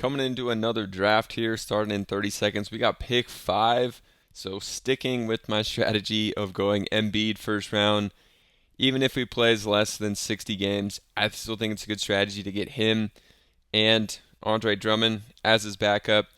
Coming into another draft here, starting in 30 seconds. We got pick 5. So sticking with my strategy of going Embiid first round, even if he plays less than 60 games, I still think it's a good strategy to get him and Andre Drummond as his backup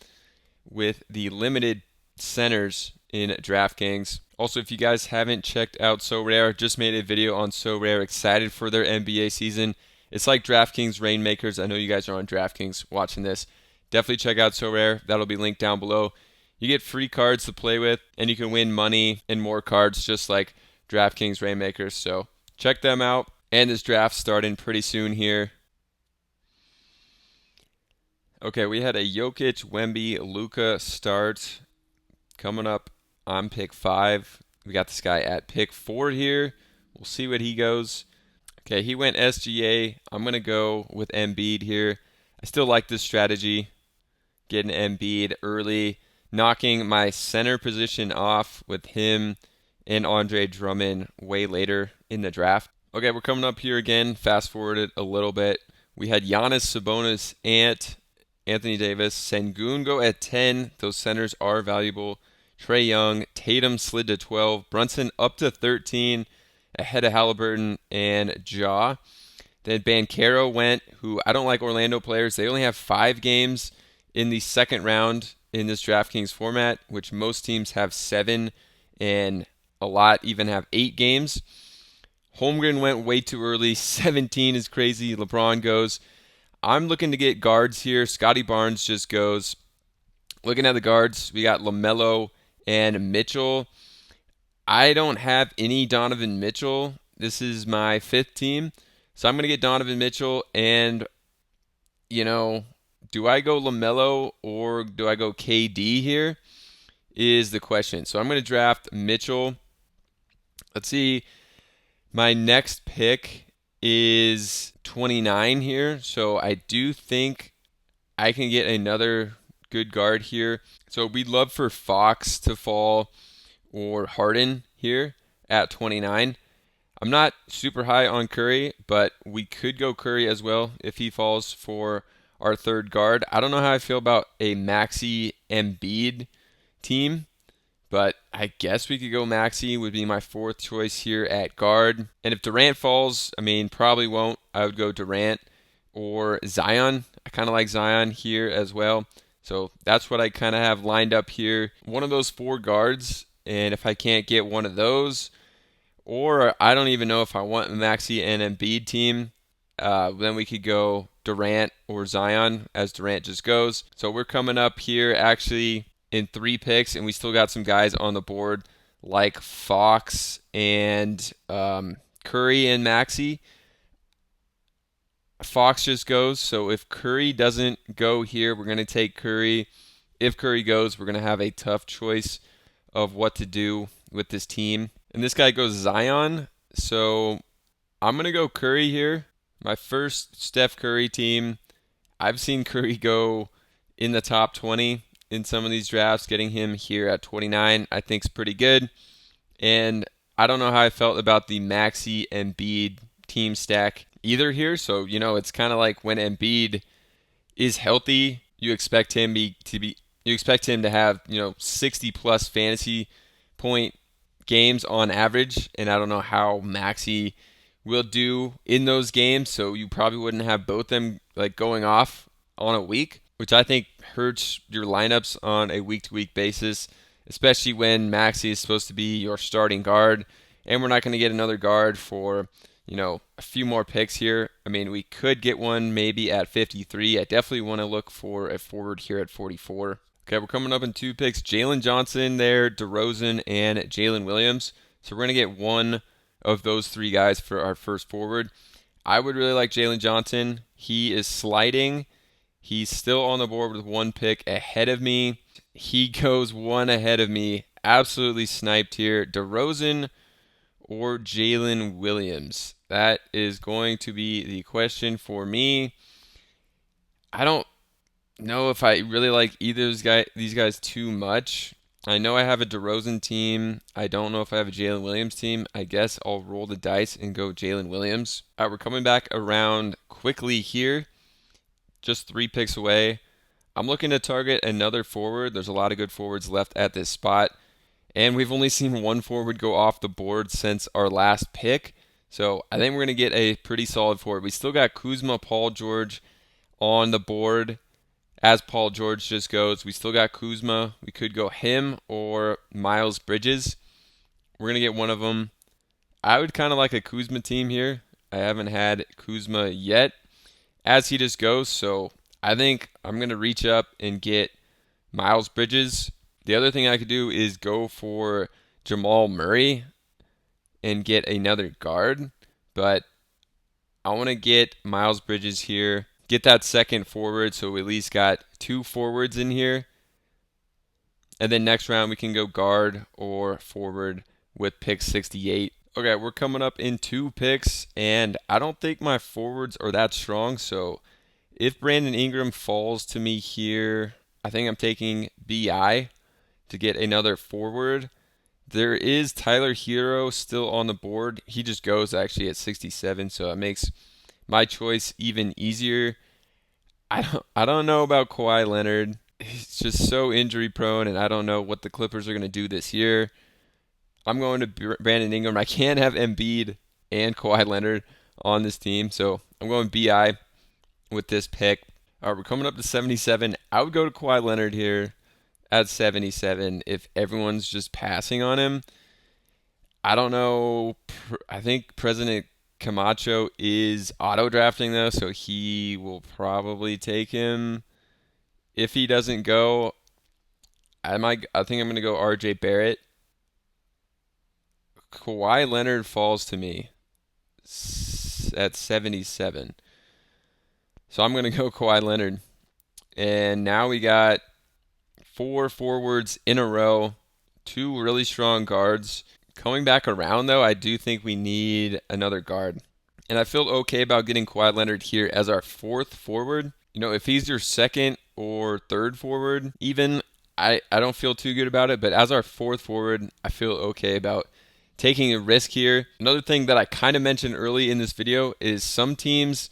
with the limited centers in DraftKings. Also, if you guys haven't checked out So Rare, just made a video on So Rare. Excited for their NBA season. It's like DraftKings Rainmakers. I know you guys are on DraftKings watching this. Definitely check out So Rare. That'll be linked down below. You get free cards to play with, and you can win money and more cards just like DraftKings Rainmakers. So check them out. And this draft starting pretty soon here. Okay, we had a Jokic, Wemby, Luka start coming up on pick 5. We got this guy at pick 4 here. We'll see what he goes. Okay, he went SGA. I'm going to go with Embiid here. I still like this strategy, getting Embiid early, knocking my center position off with him and Andre Drummond way later in the draft. Okay, we're coming up here again. Fast forward it a little bit. We had Giannis, Sabonis, Ant, Anthony Davis, Sengun go at 10. Those centers are valuable. Trae Young, Tatum slid to 12. Brunson up to 13, ahead of Halliburton and Ja. Then Banchero went, who I don't like Orlando players. They only have 5 games in the second round in this DraftKings format, which most teams have 7, and a lot even have 8 games. Holmgren went way too early. 17 is crazy. LeBron goes. I'm looking to get guards here. Scotty Barnes just goes. Looking at the guards, we got LaMelo and Mitchell. I don't have any Donovan Mitchell. This is my 5th team. So I'm going to get Donovan Mitchell. And, do I go LaMelo or do I go KD here is the question. So I'm going to draft Mitchell. Let's see. My next pick is 29 here. So I do think I can get another good guard here. So we'd love for Fox to fall or Harden here at 29. I'm not super high on Curry, but we could go Curry as well if he falls for our 3rd guard. I don't know how I feel about a Maxey Embiid team, but I guess we could go Maxey would be my 4th choice here at guard. And if Durant falls, probably won't. I would go Durant or Zion. I kind of like Zion here as well. So that's what I kind of have lined up here. One of those 4 guards, and if I can't get one of those, or I don't even know if I want Maxey and Embiid team, then we could go Durant or Zion as Durant just goes. So we're coming up here actually in 3 picks, and we still got some guys on the board like Fox and Curry and Maxey. Fox just goes, so if Curry doesn't go here, we're going to take Curry. If Curry goes, we're going to have a tough choice of what to do with this team. And this guy goes Zion, so I'm going to go Curry here. My first Steph Curry team. I've seen Curry go in the top 20 in some of these drafts. Getting him here at 29 I think is pretty good. And I don't know how I felt about the Maxey Embiid team stack either here. So, it's kind of like when Embiid is healthy, you expect him to have, 60 plus fantasy point games on average, and I don't know how Maxey will do in those games. So you probably wouldn't have both them like going off on a week, which I think hurts your lineups on a week-to-week basis, especially when Maxey is supposed to be your starting guard, and we're not going to get another guard for a few more picks here. We could get one maybe at 53. I definitely want to look for a forward here at 44. Okay, we're coming up in 2 picks. Jalen Johnson there, DeRozan, and Jalen Williams. So we're going to get one of those 3 guys for our first forward. I would really like Jalen Johnson. He is sliding. He's still on the board with 1 pick ahead of me. He goes 1 ahead of me. Absolutely sniped here. DeRozan or Jalen Williams? That is going to be the question for me. I don't know if I really like either of these guys too much. I know I have a DeRozan team. I don't know if I have a Jalen Williams team. I guess I'll roll the dice and go Jalen Williams. All right, we're coming back around quickly here. Just 3 picks away. I'm looking to target another forward. There's a lot of good forwards left at this spot. And we've only seen one forward go off the board since our last pick. So I think we're going to get a pretty solid forward. We still got Kuzma, Paul George on the board as Paul George just goes. We still got Kuzma. We could go him or Miles Bridges. We're going to get one of them. I would kind of like a Kuzma team here. I haven't had Kuzma yet as he just goes. So I think I'm going to reach up and get Miles Bridges. The other thing I could do is go for Jamal Murray and get another guard. But I want to get Miles Bridges here. Get that second forward so we at least got two forwards in here. And then next round we can go guard or forward with pick 68. Okay, we're coming up in 2 picks, and I don't think my forwards are that strong. So if Brandon Ingram falls to me here, I think I'm taking BI to get another forward. There is Tyler Hero still on the board. He just goes actually at 67, so it makes my choice even easier. I don't know about Kawhi Leonard. He's just so injury prone, and I don't know what the Clippers are going to do this year. I'm going to Brandon Ingram. I can't have Embiid and Kawhi Leonard on this team, so I'm going BI with this pick. All right, we're coming up to 77. I would go to Kawhi Leonard here at 77 if everyone's just passing on him. I don't know. I think President Camacho is auto-drafting, though, so he will probably take him. If he doesn't go, I think I'm going to go RJ Barrett. Kawhi Leonard falls to me at 77. So I'm going to go Kawhi Leonard. And now we got 4 forwards in a row, 2 really strong guards. Coming back around, though, I do think we need another guard. And I feel okay about getting Kawhi Leonard here as our 4th forward. You know, if he's your 2nd or 3rd forward, even, I don't feel too good about it. But as our 4th forward, I feel okay about taking a risk here. Another thing that I kind of mentioned early in this video is some teams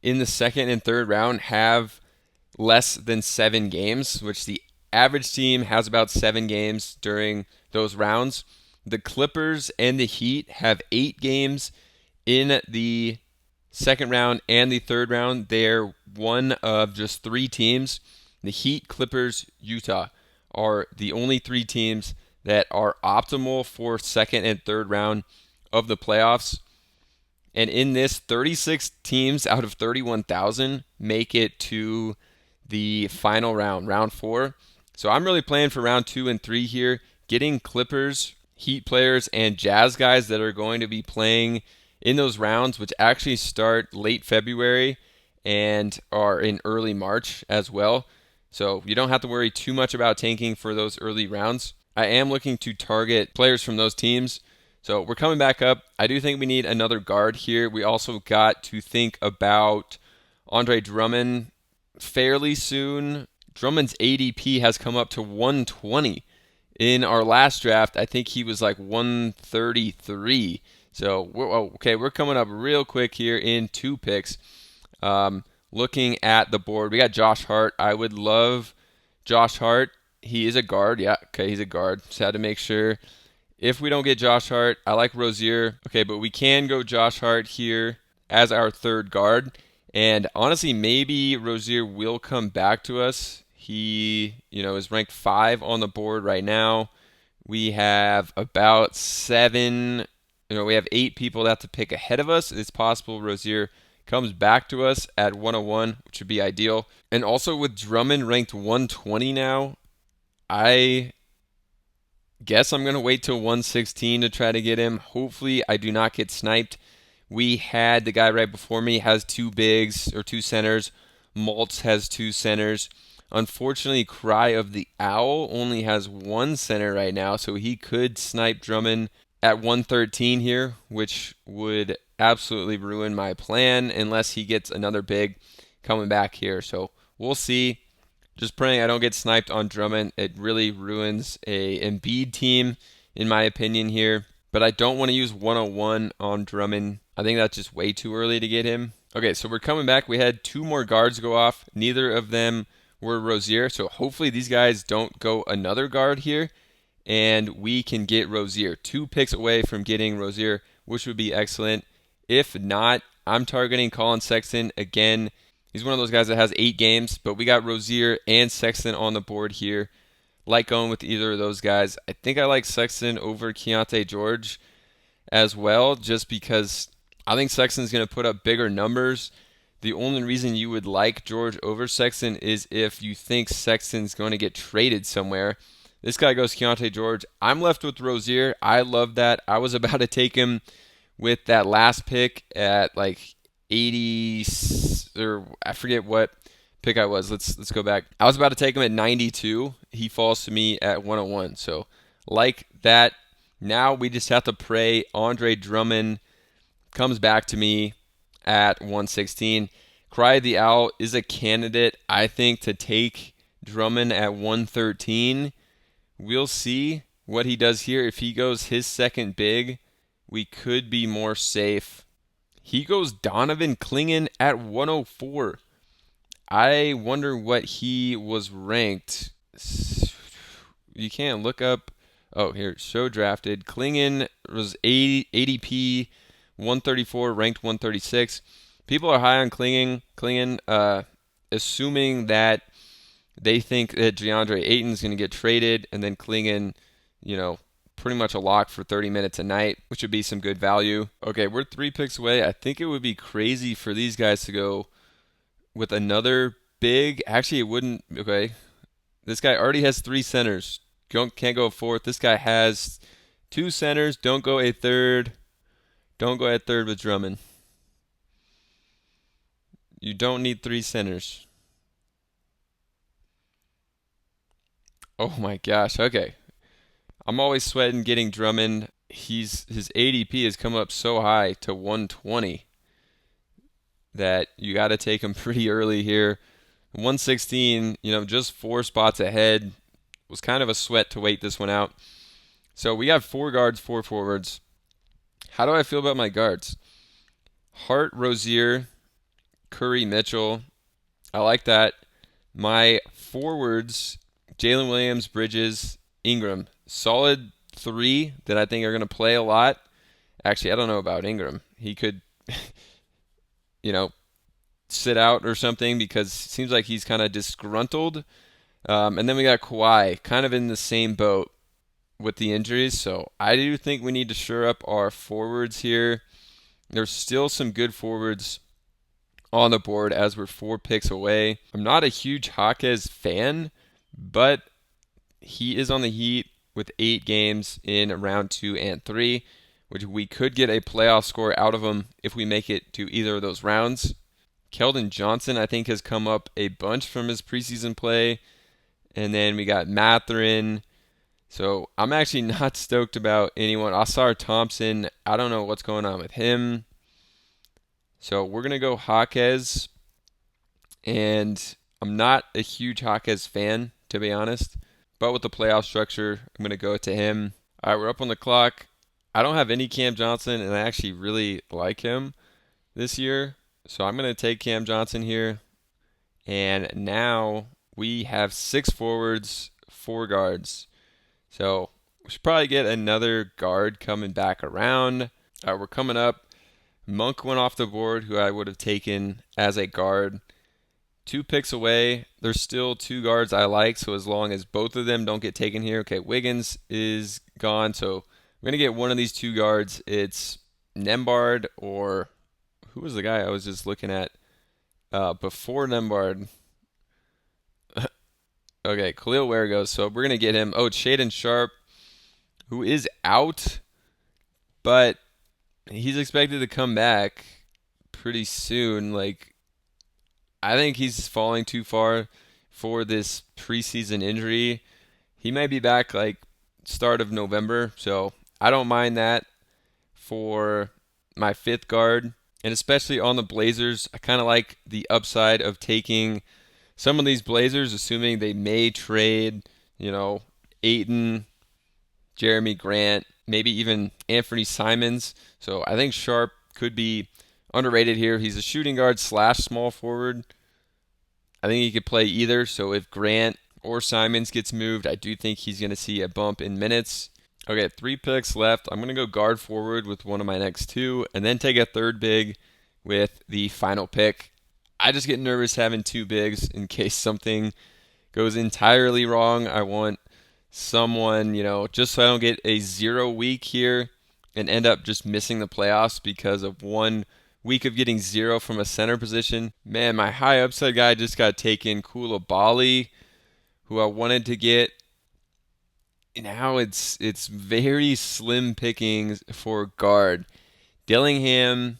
in the 2nd and 3rd round have less than 7 games, which the average team has about 7 games during those rounds. The Clippers and the Heat have 8 games in the 2nd round and the 3rd round. They're one of just 3 teams. The Heat, Clippers, Utah are the only 3 teams that are optimal for 2nd and 3rd round of the playoffs. And in this, 36 teams out of 31,000 make it to the final round, round 4. So I'm really playing for round 2 and 3 here, getting Clippers, Heat players, and Jazz guys that are going to be playing in those rounds, which actually start late February and are in early March as well. So you don't have to worry too much about tanking for those early rounds. I am looking to target players from those teams. So we're coming back up. I do think we need another guard here. We also got to think about Andre Drummond fairly soon. Drummond's ADP has come up to 120. In our last draft, I think he was like 133. So, we're coming up real quick here in 2 picks. Looking at the board, we got Josh Hart. I would love Josh Hart. He is a guard. Yeah, okay, he's a guard. Just had to make sure. If we don't get Josh Hart, I like Rozier. Okay, but we can go Josh Hart here as our 3rd guard. And honestly, maybe Rozier will come back to us. He, is ranked 5 on the board right now. We have about 7, we have 8 people that have to pick ahead of us. It's possible Rozier comes back to us at 101, which would be ideal. And also with Drummond ranked 120 now, I guess I'm going to wait till 116 to try to get him. Hopefully I do not get sniped. We had the guy right before me has 2 bigs or 2 centers. Maltz has 2 centers. Unfortunately, Cry of the Owl only has 1 center right now, so he could snipe Drummond at 113 here, which would absolutely ruin my plan unless he gets another big coming back here. So we'll see. Just praying I don't get sniped on Drummond. It really ruins a Embiid team, in my opinion here. But I don't want to use 101 on Drummond. I think that's just way too early to get him. Okay, so we're coming back. We had 2 more guards go off. Neither of them were Rozier. So hopefully these guys don't go another guard here, and we can get Rozier. 2 picks away from getting Rozier, which would be excellent. If not, I'm targeting Colin Sexton again. He's one of those guys that has 8 games, but we got Rozier and Sexton on the board here. Like going with either of those guys. I think I like Sexton over Keontae George as well, just because I think Sexton's going to put up bigger numbers. The only reason you would like George over Sexton is if you think Sexton's going to get traded somewhere. This guy goes Keontae George. I'm left with Rozier. I love that. I was about to take him with that last pick at like 80, or I forget what pick I was. Let's go back. I was about to take him at 92. He falls to me at 101. So like that. Now we just have to pray Andre Drummond comes back to me at 116. Cry the Owl is a candidate, I think, to take Drummond at 113. We'll see what he does here. If he goes his second big, we could be more safe. He goes Donovan Clingan at 104. I wonder what he was ranked. You can't look up. Oh, here, show drafted. Clingan was ADP 134, ranked 136. People are high on Clingan, assuming that they think that DeAndre Ayton's going to get traded, and then Clingan, pretty much a lock for 30 minutes a night, which would be some good value. Okay, we're 3 picks away. I think it would be crazy for these guys to go with another big. Actually, it wouldn't. Okay, this guy already has 3 centers. Can't go a fourth. This guy has 2 centers. Don't go a third. Don't go at third with Drummond. You don't need 3 centers. Oh my gosh. Okay. I'm always sweating getting Drummond. His ADP has come up so high to 120 that you got to take him pretty early here. 116, just 4 spots ahead. Was kind of a sweat to wait this one out. So we have 4 guards, 4 forwards. How do I feel about my guards? Hart, Rozier, Curry, Mitchell. I like that. My forwards, Jalen Williams, Bridges, Ingram. Solid 3 that I think are going to play a lot. Actually, I don't know about Ingram. He could, sit out or something because it seems like he's kind of disgruntled. And then we got Kawhi, kind of in the same boat with the injuries. So I do think we need to shore up our forwards here. There's still some good forwards on the board as we're 4 picks away. I'm not a huge Jaquez fan, but he is on the Heat with 8 games in round 2 and 3, which we could get a playoff score out of him if we make it to either of those rounds. Keldon Johnson, I think, has come up a bunch from his preseason play. And then we got Mathurin. So I'm actually not stoked about anyone. Asar Thompson, I don't know what's going on with him. So we're going to go Jaquez. And I'm not a huge Jaquez fan, to be honest. But with the playoff structure, I'm going to go to him. All right, we're up on the clock. I don't have any Cam Johnson, and I actually really like him this year. So I'm going to take Cam Johnson here. And now we have 6 forwards, 4 guards. So we should probably get another guard coming back around. All right, we're coming up. Monk went off the board, who I would have taken as a guard. 2 picks away. There's still 2 guards I like, so as long as both of them don't get taken here. Okay, Wiggins is gone, so we're going to get one of these 2 guards. It's Nembhard, or who was the guy I was just looking at before Nembhard? Okay, Khalil Ware goes, so we're going to get him. Oh, it's Shaedon Sharpe, who is out, but he's expected to come back pretty soon. I think he's falling too far for this preseason injury. He might be back start of November, so I don't mind that for my 5th guard. And especially on the Blazers, I kind of like the upside of taking some of these Blazers, assuming they may trade, Ayton, Jeremy Grant, maybe even Anthony Simons. So I think Sharpe could be underrated here. He's a shooting guard / small forward. I think he could play either. So if Grant or Simons gets moved, I do think he's going to see a bump in minutes. Okay, 3 picks left. I'm going to go guard forward with one of my next two, and then take a third big with the final pick. I just get nervous having two bigs in case something goes entirely wrong. I want someone, just so I don't get a 0 week here and end up just missing the playoffs because of 1 week of getting 0 from a center position. Man, my high upside guy just got taken, Koulibaly, who I wanted to get. Now it's very slim pickings for guard. Dillingham,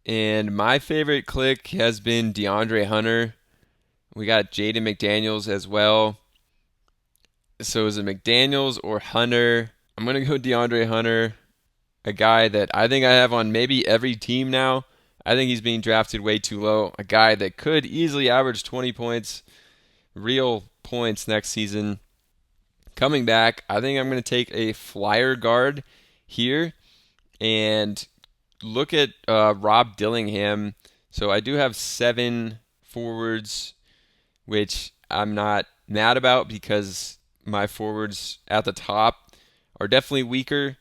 and my favorite click has been DeAndre Hunter. We got Jaden McDaniels as well. So is it McDaniels or Hunter? I'm going to go DeAndre Hunter, a guy that I think I have on maybe every team now. I think he's being drafted way too low. A guy that could easily average 20 points, real points next season. Coming back, I think I'm going to take a flyer guard here and look at Rob Dillingham. So I do have 7 forwards, which I'm not mad about because my forwards at the top are definitely weaker,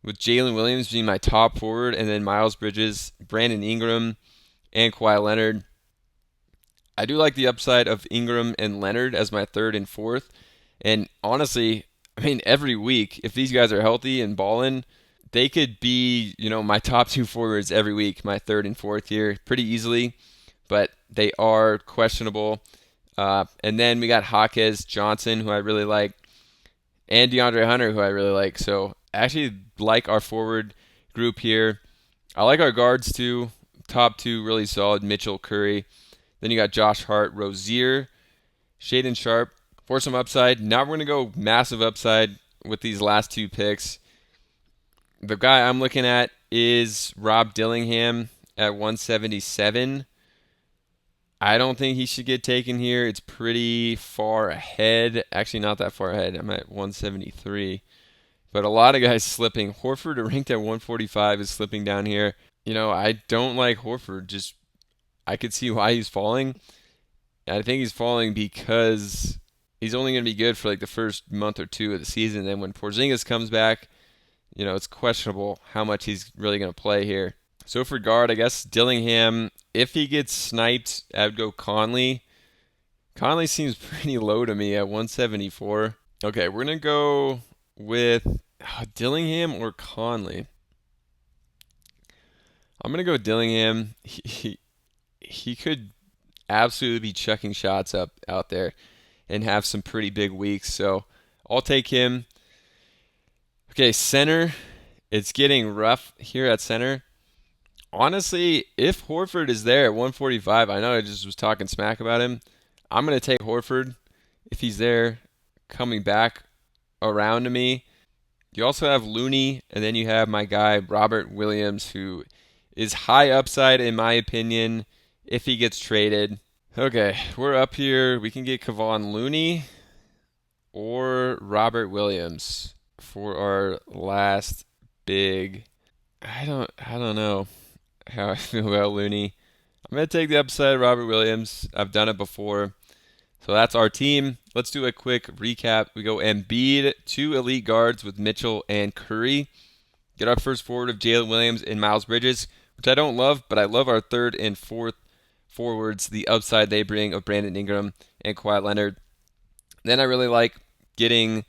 with Jalen Williams being my top forward, and then Miles Bridges, Brandon Ingram, and Kawhi Leonard. I do like the upside of Ingram and Leonard as my third and fourth. And honestly, every week, if these guys are healthy and balling, they could be, my top 2 forwards every week, my third and fourth here, pretty easily. But they are questionable. And then we got Jaquez Johnson, who I really like, and DeAndre Hunter, who I really like. So I actually like our forward group here. I like our guards too. Top 2 really solid, Mitchell, Curry. Then you got Josh Hart, Rozier, Shaedon Sharpe for some upside. Now we're going to go massive upside with these last 2 picks. The guy I'm looking at is Rob Dillingham at 177. I don't think he should get taken here. It's pretty far ahead. Actually, not that far ahead. I'm at 173. But a lot of guys slipping. Horford, ranked at 145, is slipping down here. I don't like Horford. I could see why he's falling. And I think he's falling because he's only going to be good for the first month or 2 of the season. Then when Porzingis comes back, it's questionable how much he's really going to play here. So for guard, I guess Dillingham, if he gets sniped, I would go Conley. Conley seems pretty low to me at 174. Okay, we're going to go with Dillingham or Conley. I'm going to go Dillingham. He could absolutely be chucking shots up out there and have some pretty big weeks. So I'll take him. Okay, center. It's getting rough here at center. Honestly, if Horford is there at 145, I know I just was talking smack about him. I'm going to take Horford if he's there coming back around to me. You also have Looney, and then you have my guy Robert Williams, who is high upside in my opinion if he gets traded. Okay, we're up here. We can get Kevon Looney or Robert Williams for our last big. I don't know how I feel about Looney. I'm going to take the upside Robert Williams. I've done it before. So that's our team. Let's do a quick recap. We go Embiid, 2 elite guards with Mitchell and Curry. Get our first forward of Jalen Williams and Miles Bridges, which I don't love, but I love our third and fourth forwards, the upside they bring of Brandon Ingram and Kawhi Leonard. Then I really like getting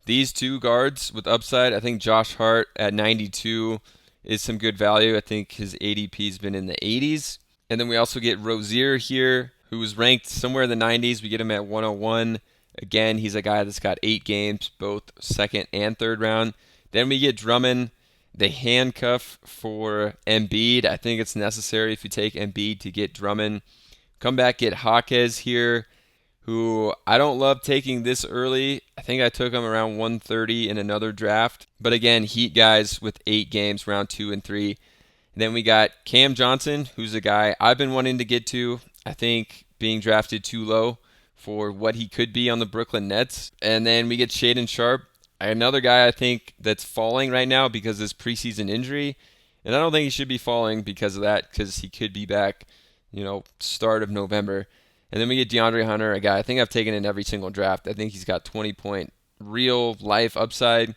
these 2 guards with upside. I think Josh Hart at 92 is some good value. I think his ADP has been in the 80s. And then we also get Rozier here, who was ranked somewhere in the 90s. We get him at 101. Again, he's a guy that's got 8 games, both second and third round. Then we get Drummond, the handcuff for Embiid. I think it's necessary if you take Embiid to get Drummond. Come back, get Jaquez here, who I don't love taking this early. I think I took him around 130 in another draft. But again, Heat guys with 8 games, round 2 and 3. And then we got Cam Johnson, who's a guy I've been wanting to get to. I think being drafted too low for what he could be on the Brooklyn Nets. And then we get Shaedon Sharpe, another guy I think that's falling right now because of his preseason injury. And I don't think he should be falling because of that, because he could be back, start of November. And then we get DeAndre Hunter, a guy I think I've taken in every single draft. I think he's got 20-point real life upside.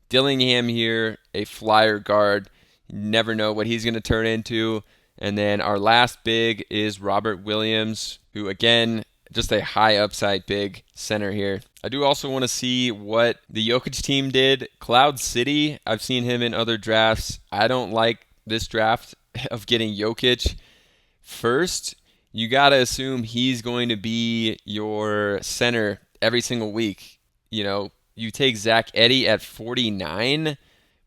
Dillingham here, a flyer guard. You never know what he's going to turn into. And then our last big is Robert Williams, who again, just a high upside big center here. I do also want to see what the Jokic team did. Cloud City, I've seen him in other drafts. I don't like this draft of getting Jokic first. You got to assume he's going to be your center every single week. You know, you take Zach Edey at 49,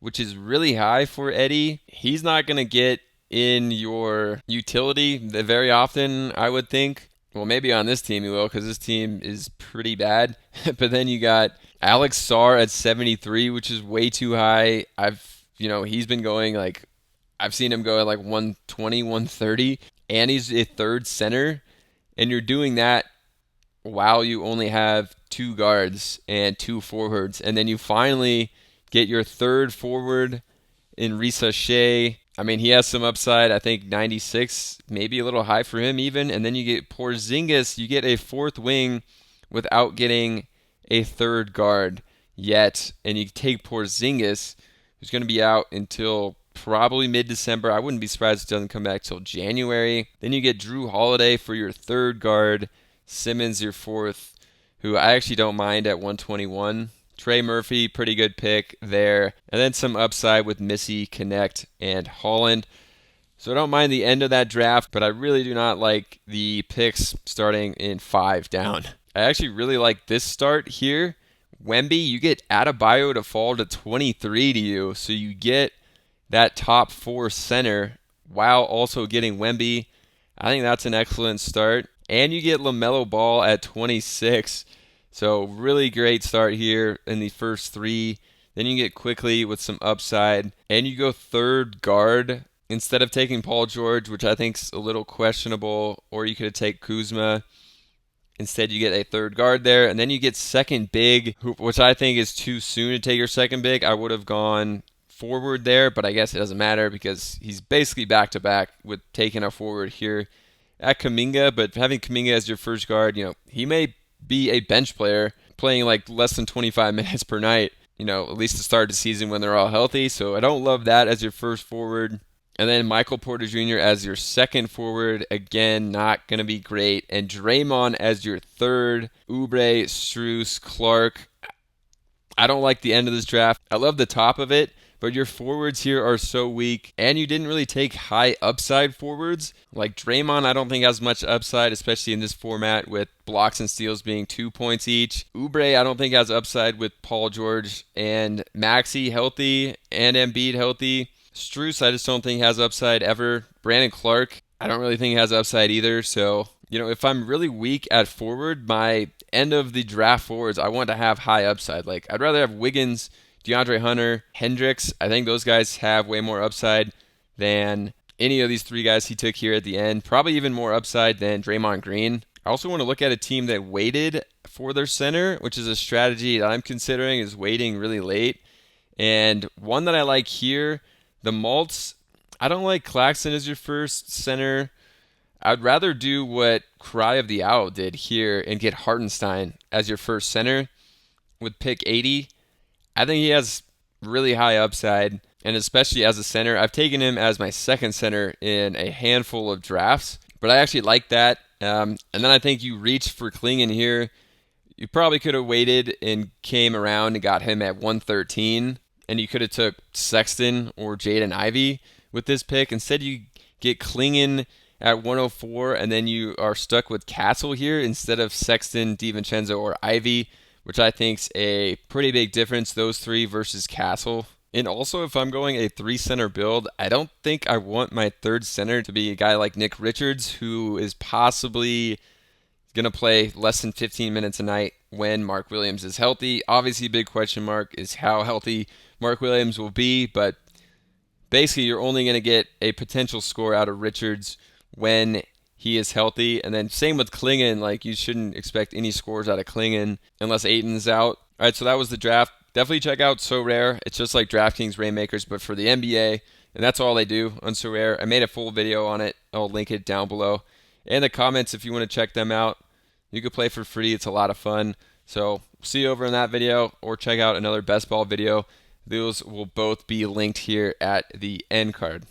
which is really high for Edey. He's not going to get in your utility very often, I would think. Well, maybe on this team he will, because this team is pretty bad. But then you got Alex Sarr at 73, which is way too high. He's been going like, I've seen him go at like 120, 130, and he's a third center. And you're doing that while you only have 2 guards and 2 forwards. And then you finally get your third forward in Risa Shea. I mean, he has some upside. I think 96, maybe a little high for him even. And then you get Porzingis. You get a fourth wing without getting a third guard yet. And you take Porzingis, who's going to be out until probably mid-December. I wouldn't be surprised if it doesn't come back till January. Then you get Drew Holiday for your third guard. Simmons your fourth, who I actually don't mind at 121. Trey Murphy, pretty good pick there. And then some upside with Missy, Connect, and Holland. So I don't mind the end of that draft, but I really do not like the picks starting in 5 down. I actually really like this start here. Wemby, you get Adebayo to fall to 23 to you. So you get that top 4 center while also getting Wemby. I think that's an excellent start. And you get LaMelo Ball at 26. So really great start here in the first 3. Then you get Quickly with some upside. And you go third guard instead of taking Paul George, which I think is a little questionable. Or you could take Kuzma. Instead, you get a third guard there. And then you get second big, which I think is too soon to take your second big. I would have gone forward there, but I guess it doesn't matter because he's basically back-to-back with taking a forward here at Kuminga. But having Kuminga as your first guard, he may be a bench player playing like less than 25 minutes per night, at least to start the season when they're all healthy. So I don't love that as your first forward. And then Michael Porter Jr. as your second forward, again, not going to be great. And Draymond as your third. Oubre, Strus, Clark. I don't like the end of this draft. I love the top of it, but your forwards here are so weak. And you didn't really take high upside forwards. Like Draymond, I don't think has much upside, especially in this format with blocks and steals being 2 points each. Oubre, I don't think has upside with Paul George and Maxey healthy and Embiid healthy. Strus, I just don't think has upside ever. Brandon Clark, I don't really think has upside either. So, if I'm really weak at forward, my end of the draft forwards, I want to have high upside. Like, I'd rather have Wiggins, DeAndre Hunter, Hendricks. I think those guys have way more upside than any of these 3 guys he took here at the end. Probably even more upside than Draymond Green. I also want to look at a team that waited for their center, which is a strategy that I'm considering, is waiting really late. And one that I like here, the Malts, I don't like Claxton as your first center. I'd rather do what Cry of the Owl did here and get Hartenstein as your first center with pick 80. I think he has really high upside, and especially as a center. I've taken him as my second center in a handful of drafts, but I actually like that. And then I think you reach for Klingon here. You probably could have waited and came around and got him at 113. And you could have took Sexton or Jaden Ivey with this pick. Instead, you get Klingon at 104, and then you are stuck with Castle here instead of Sexton, DiVincenzo, or Ivey, which I think's a pretty big difference, those 3 versus Castle. And also, if I'm going a 3-center build, I don't think I want my third center to be a guy like Nick Richards, who is possibly going to play less than 15 minutes a night when Mark Williams is healthy. Obviously, big question mark is how healthy Mark Williams will be, but basically you're only going to get a potential score out of Richards when he is healthy. And then same with Klingon, like you shouldn't expect any scores out of Klingon unless Ayton's out. All right, so that was the draft. Definitely check out So Rare. It's just like DraftKings Rainmakers, but for the NBA, and that's all they do on So Rare. I made a full video on it. I'll link it down below. and the comments if you want to check them out. You can play for free. It's a lot of fun. So see you over in that video, or check out another best ball video. Those will both be linked here at the end card.